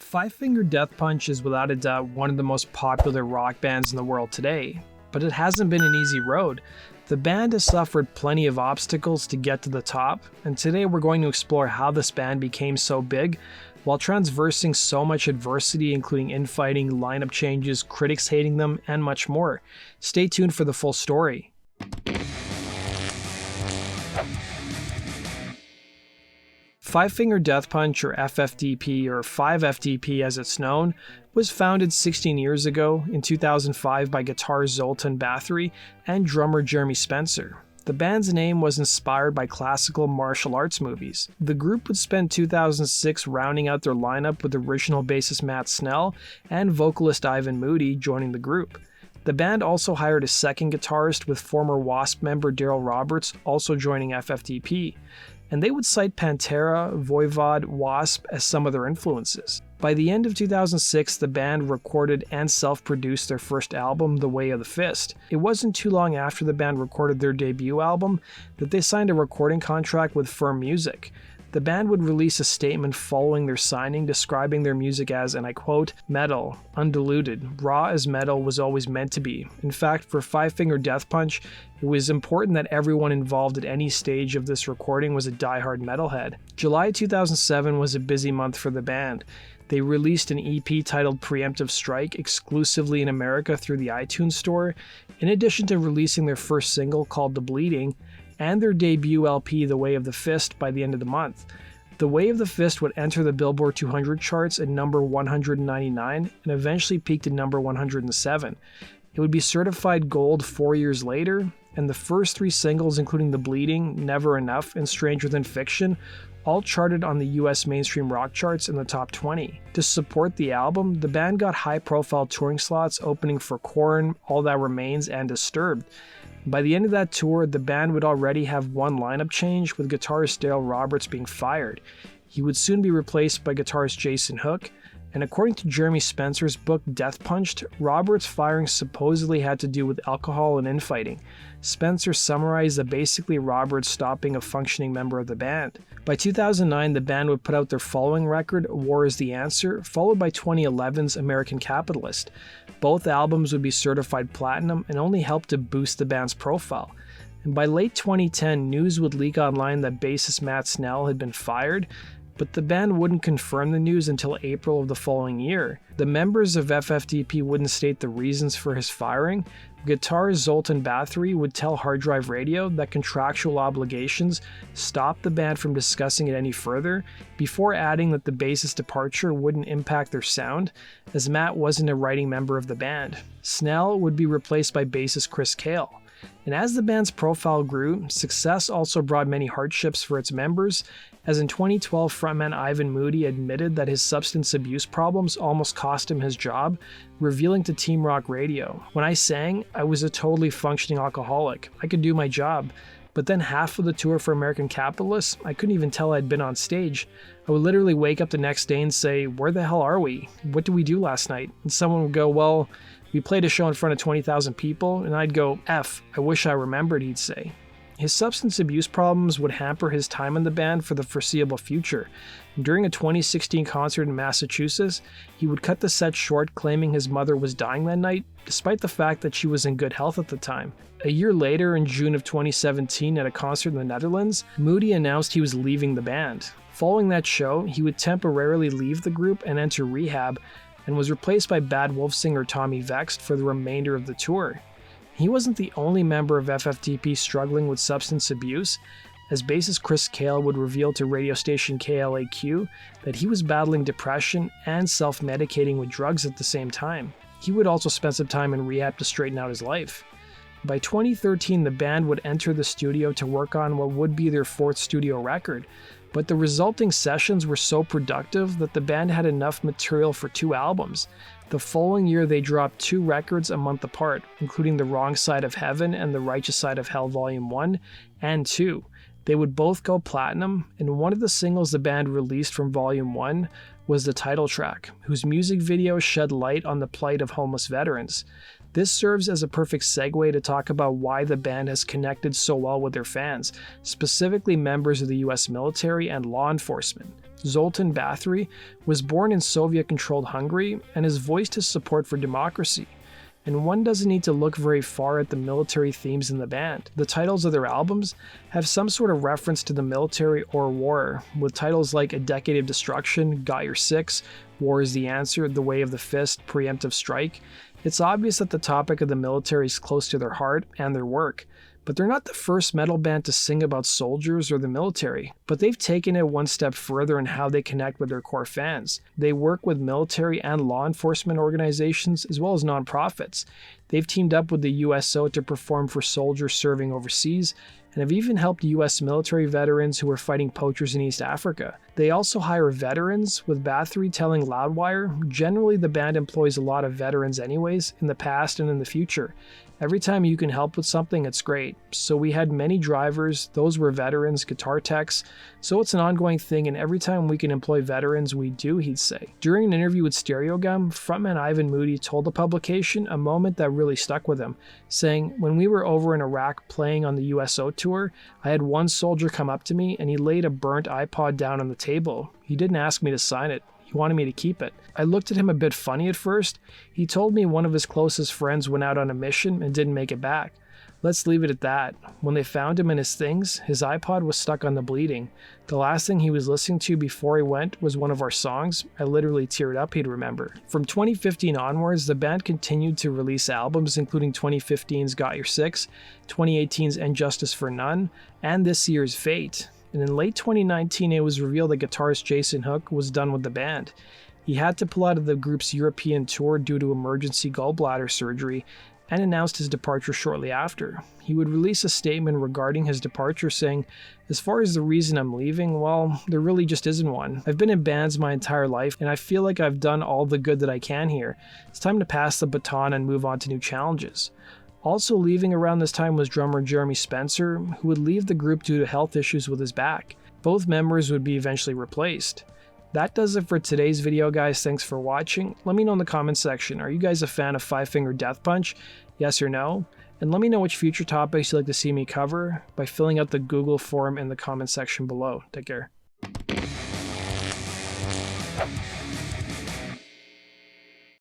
Five Finger Death Punch is without a doubt one of the most popular rock bands in the world today, but it hasn't been an easy road. The band has suffered plenty of obstacles to get to the top, and today we're going to explore how this band became so big while transversing so much adversity, including infighting, lineup changes, critics hating them, and much more. Stay tuned for the full story. Five Finger Death Punch, or FFDP, or 5FDP as it's known, was founded 16 years ago in 2005 by guitarist Zoltan Bathory and drummer Jeremy Spencer. The band's name was inspired by classical martial arts movies. The group would spend 2006 rounding out their lineup with original bassist Matt Snell and vocalist Ivan Moody joining the group. The band also hired a second guitarist, with former WASP member Darrell Roberts also joining FFDP, and they would cite Pantera, Voivod, W.A.S.P as some of their influences. By the end of 2006, the band recorded and self-produced their first album, W.A.S.P. It wasn't too long after the band recorded their debut album that they signed a recording contract with Firm Music. The band would release a statement following their signing describing their music as, and I quote, "metal, undiluted, raw as metal was always meant to be. In fact, for Five Finger Death Punch, it was important that everyone involved at any stage of this recording was a diehard metalhead." July 2007 was a busy month for the band. They released an EP titled Pre-emptive Strike exclusively in America through the iTunes Store, in addition to releasing their first single called The Bleeding, and their debut LP, The Way of the Fist, by the end of the month. The Way of the Fist would enter the Billboard 200 charts at number 199 and eventually peaked at number 107. It would be certified gold 4 years later, and the first three singles, including The Bleeding, Never Enough, and Stranger Than Fiction, all charted on the US mainstream rock charts in the top 20. To support the album, the band got high-profile touring slots opening for Korn, All That Remains, and Disturbed. By the end of that tour, the band would already have one lineup change, with guitarist Darrell Roberts being fired. He would soon be replaced by guitarist Jason Hook, and according to Jeremy Spencer's book Death Punched, Roberts' firing supposedly had to do with alcohol and infighting. Spencer summarized that basically Roberts stopping a functioning member of the band. By 2009, the band would put out their following record, War is the Answer, followed by 2011's American Capitalist. Both albums would be certified platinum and only helped to boost the band's profile. And by late 2010, news would leak online that bassist Matt Snell had been fired, but the band wouldn't confirm the news until April of the following year. The members of FFDP wouldn't state the reasons for his firing. Guitarist Zoltan Bathory would tell Hard Drive Radio that contractual obligations stopped the band from discussing it any further, before adding that the bassist's departure wouldn't impact their sound, as Matt wasn't a writing member of the band. Snell would be replaced by bassist Chris Cale. And as the band's profile grew, success also brought many hardships for its members, as in 2012 frontman Ivan Moody admitted that his substance abuse problems almost cost him his job, revealing to Team Rock Radio, "When I sang, I was a totally functioning alcoholic. I could do my job. But then half of the tour for American Capitalist, I couldn't even tell I'd been on stage. I would literally wake up the next day and say, 'Where the hell are we? What did we do last night?' And someone would go, 'Well, we played a show in front of 20,000 people, and I'd go, F, I wish I remembered,' he'd say." His substance abuse problems would hamper his time in the band for the foreseeable future. During a 2016 concert in Massachusetts, he would cut the set short, claiming his mother was dying that night, despite the fact that she was in good health at the time. A year later, in June of 2017, at a concert in the Netherlands, Moody announced he was leaving the band. Following that show, he would temporarily leave the group and enter rehab, and was replaced by Bad Wolf singer Tommy Vext for the remainder of the tour. He wasn't the only member of FFDP struggling with substance abuse, as bassist Chris Cale would reveal to radio station KLAQ that he was battling depression and self-medicating with drugs at the same time. He would also spend some time in rehab to straighten out his life. By 2013, the band would enter the studio to work on what would be their fourth studio record, but the resulting sessions were so productive that the band had enough material for 2 albums. The following year, they dropped 2 records a month apart, including The Wrong Side of Heaven and The Righteous Side of Hell Volume 1 and 2. They would both go platinum, and one of the singles the band released from Volume 1 was the title track, whose music video shed light on the plight of homeless veterans. This serves as a perfect segue to talk about why the band has connected so well with their fans, specifically members of the US military and law enforcement. Zoltan Bathory was born in Soviet-controlled Hungary and has voiced his support for democracy. And one doesn't need to look very far at the military themes in the band. The titles of their albums have some sort of reference to the military or war, with titles like A Decade of Destruction, Got Your Six, War is the Answer, The Way of the Fist, Pre-emptive Strike. It's obvious that the topic of the military is close to their heart and their work. But they're not the first metal band to sing about soldiers or the military, but they've taken it one step further in how they connect with their core fans. They work with military and law enforcement organizations as well as nonprofits. They've teamed up with the USO to perform for soldiers serving overseas, and have even helped US military veterans who are fighting poachers in East Africa. They also hire veterans, with Bathory telling Loudwire, generally the band employs a lot of veterans anyways, in the past and in the future. Every time you can help with something, it's great. So we had many drivers, those were veterans, guitar techs, so it's an ongoing thing, and every time we can employ veterans, we do, he'd say. During an interview with Stereogum, frontman Ivan Moody told the publication a moment that really stuck with him, saying, "When we were over in Iraq playing on the USO tour, I had one soldier come up to me and he laid a burnt iPod down on the table. He didn't ask me to sign it. He wanted me to keep it. I looked at him a bit funny at first. He told me one of his closest friends went out on a mission and didn't make it back. Let's leave it at that. When they found him and his things, his iPod was stuck on the bleeding. The last thing he was listening to before he went was one of our songs. I literally teared up," he'd remember. From 2015 onwards, the band continued to release albums, including 2015's Got Your Six, 2018's And Justice for None, and this year's Fate. And in late 2019, it was revealed that guitarist Jason Hook was done with the band. He had to pull out of the group's European tour due to emergency gallbladder surgery, and announced his departure shortly after. He would release a statement regarding his departure saying, "As far as the reason I'm leaving, well, there really just isn't one. I've been in bands my entire life, and I feel like I've done all the good that I can here. It's time to pass the baton and move on to new challenges." Also leaving around this time was drummer Jeremy Spencer, who would leave the group due to health issues with his back. Both members would be eventually replaced. That does it for today's video, guys. Thanks for watching. Let me know in the comments section, are you guys a fan of Five Finger Death Punch? Yes or no? And let me know which future topics you'd like to see me cover by filling out the Google form in the comment section below. Take care.